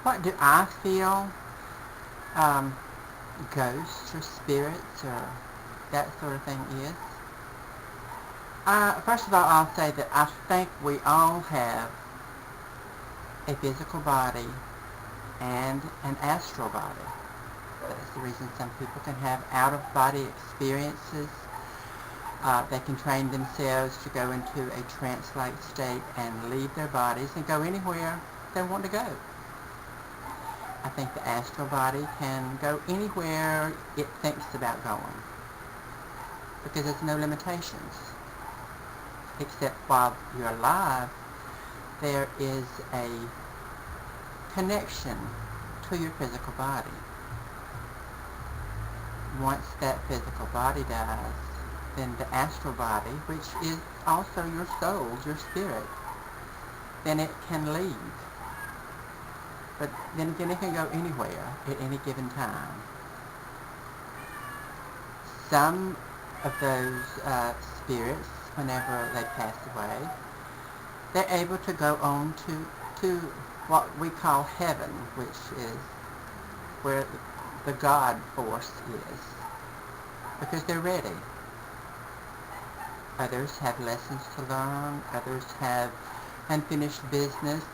What do I feel? Um, Ghosts or spirits or that sort of thing is? First of all, I'll say that I think we all have a physical body and an astral body. That's the reason some people can have out-of-body experiences. They can train themselves to go into a trance-like state and leave their bodies and go anywhere they want to go. I think the astral body can go anywhere it thinks about going because there's no limitations. Except while you're alive, there is a connection to your physical body. Once that physical body dies, then the astral body, which is also your soul, your spirit, then it can leave. But then again, it can go anywhere at any given time. Some of those spirits, whenever they pass away, they're able to go on to what we call heaven, which is where the God force is, because they're ready. Others have lessons to learn, others have unfinished business.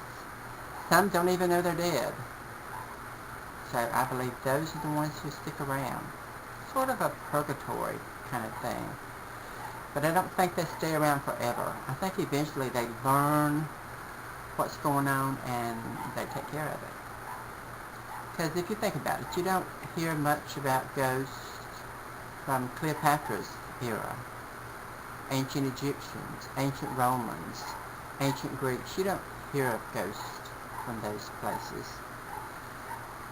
Some don't even know they're dead. So I believe those are the ones who stick around. Sort of a purgatory kind of thing. But I don't think they stay around forever. I think eventually they learn what's going on and they take care of it. Because if you think about it, you don't hear much about ghosts from Cleopatra's era, ancient Egyptians, ancient Romans, ancient Greeks. You don't hear of ghosts from those places.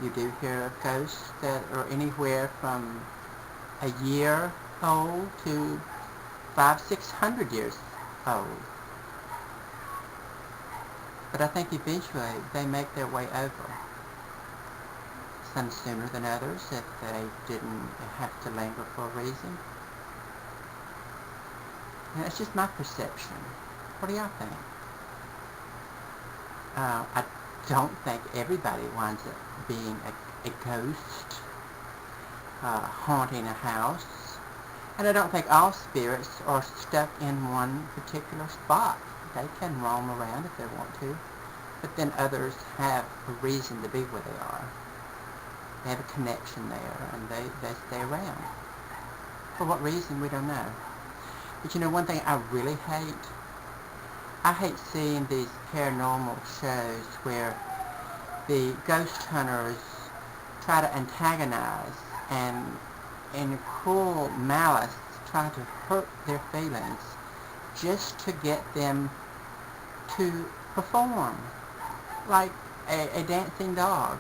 You do hear of ghosts that are anywhere from a year old to 500-600 years old. But I think eventually they make their way over. Some sooner than others if they didn't have to linger for a reason. And that's just my perception. What do y'all think? I don't think everybody winds up being a ghost haunting a house. And I don't think all spirits are stuck in one particular spot. They can roam around if they want to. But then others have a reason to be where they are. They have a connection there, and they stay around. For what reason, we don't know. But you know, one thing I really hate? I hate seeing these paranormal shows where the ghost hunters try to antagonize and in cruel malice try to hurt their feelings just to get them to perform like a dancing dog.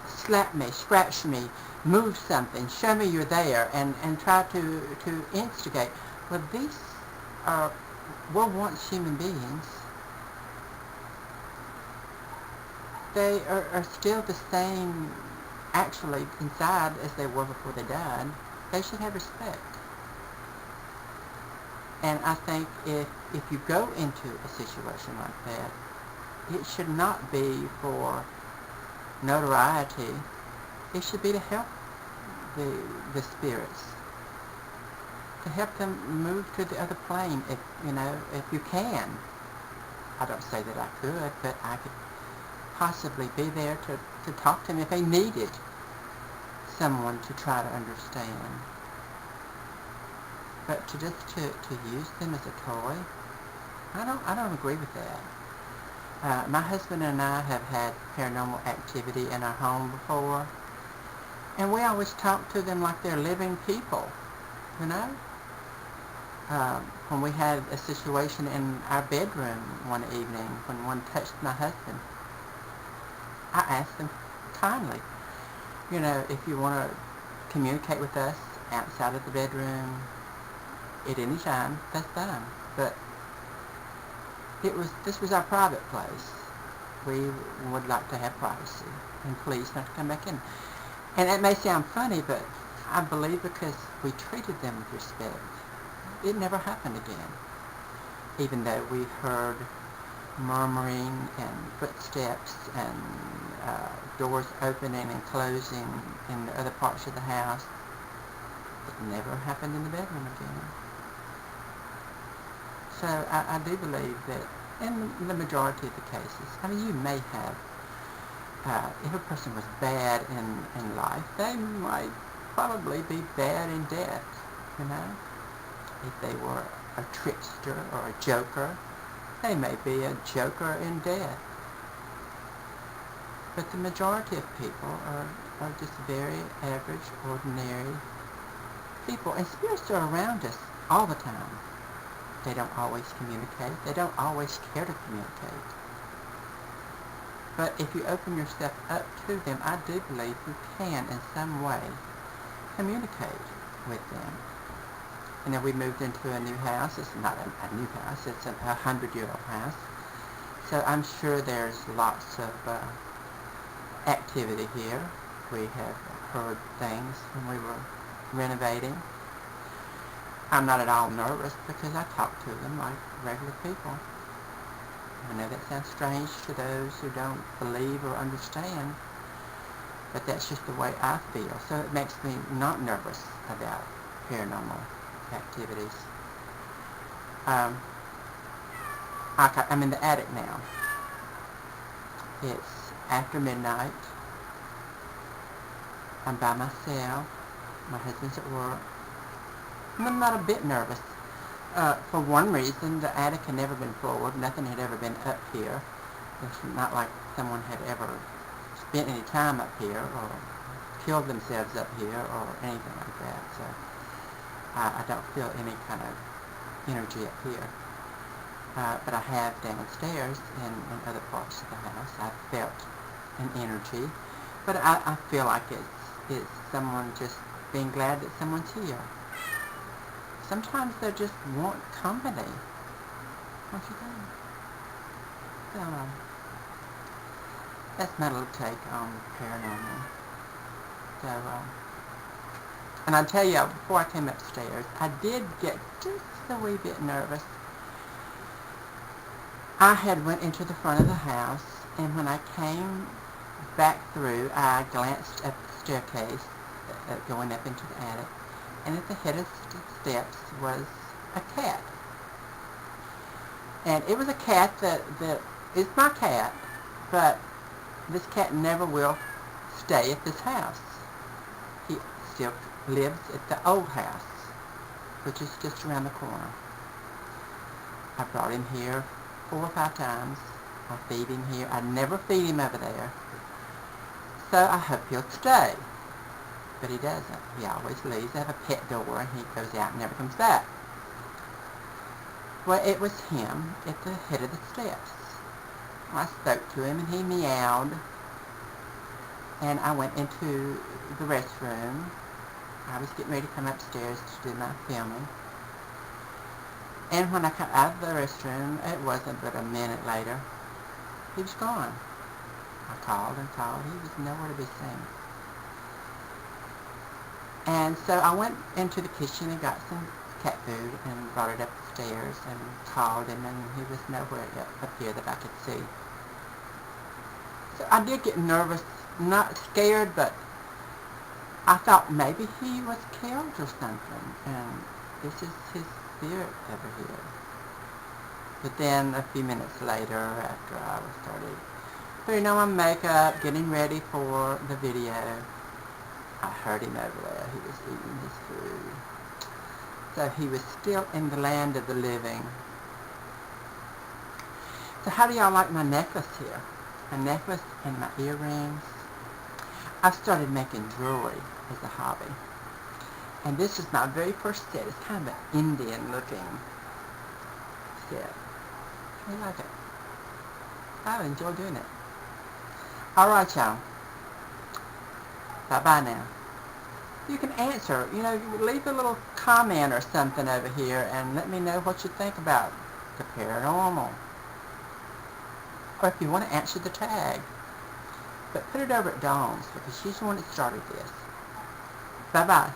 Slap me, scratch me, move something, show me you're there, and try to instigate. Well, these were once human beings. They are still the same, actually, inside as they were before they died. They should have respect. And I think if you go into a situation like that, it should not be for notoriety. It should be to help the spirits, to help them move to the other plane if you can. I don't say that I could, but I could possibly be there to talk to them if they needed someone to try to understand. But to use them as a toy, I don't agree with that. My husband and I have had paranormal activity in our home before, and we always talk to them like they're living people, you know? When we had a situation in our bedroom one evening when one touched my husband, I asked them kindly, if you want to communicate with us outside of the bedroom at any time, that's fine. But this was our private place. We would like to have privacy, and please not to come back in. And it may sound funny, but I believe because we treated them with respect, it never happened again. Even though we heard murmuring and footsteps and doors opening and closing in the other parts of the house. It never happened in the bedroom again. So I do believe that in the majority of the cases, I mean, you may have, if a person was bad in life, they might probably be bad in death, you know. If they were a trickster or a joker, they may be a joker in death. But the majority of people are just very average, ordinary people. And spirits are around us all the time. They don't always communicate. They don't always care to communicate. But if you open yourself up to them, I do believe you can, in some way, communicate with them. You know, we moved into a new house. It's not a new house. It's a 100-year-old house. So I'm sure there's lots of activity here. We have heard things when we were renovating. I'm not at all nervous because I talk to them like regular people. I know that sounds strange to those who don't believe or understand, but that's just the way I feel. So it makes me not nervous about paranormal activities. I'm in the attic now. It's after midnight. I'm by myself. My husband's at work. And I'm not a bit nervous. For one reason, the attic had never been forward. Nothing had ever been up here. It's not like someone had ever spent any time up here or killed themselves up here or anything like that. So I don't feel any kind of energy up here. But I have downstairs and in other parts of the house. I've felt an energy. But I feel like it's someone just being glad that someone's here. Sometimes they just want company. Don't you think? So, that's my little take on paranormal. So, and I'll tell you, before I came upstairs, I did get just a wee bit nervous. I had went into the front of the house, and when I came back through, I glanced up the staircase going up into the attic, and at the head of the steps was a cat. And it was a cat that is my cat, but this cat never will stay at this house. He still lives at the old house, which is just around the corner. I brought him here 4 or 5 times. I feed him here. I never feed him over there. So I hope he'll stay. But he doesn't. He always leaves. I have a pet door, and he goes out and never comes back. Well, it was him at the head of the steps. I spoke to him, and he meowed. And I went into the restroom. I was getting ready to come upstairs to do my filming. And when I got out of the restroom, it wasn't but a minute later, he was gone. I called and called. He was nowhere to be seen. And so I went into the kitchen and got some cat food and brought it up the stairs and called him, and he was nowhere up here that I could see. So I did get nervous, not scared, but I thought maybe he was killed or something, and this is his spirit over here. But then a few minutes later, after I was started putting on my makeup, getting ready for the video, I heard him over there. He was eating his food. So he was still in the land of the living. So how do y'all like my necklace here? A necklace and my earrings. I started making jewelry as a hobby. And this is my very first set. It's kind of an Indian looking set. I like it. I enjoy doing it. Alright, y'all. Bye-bye now. You can answer, leave a little comment or something over here and let me know what you think about the paranormal. Or if you want to answer the tag. But put it over at Dawn's because she's the one that started this. Bye-bye.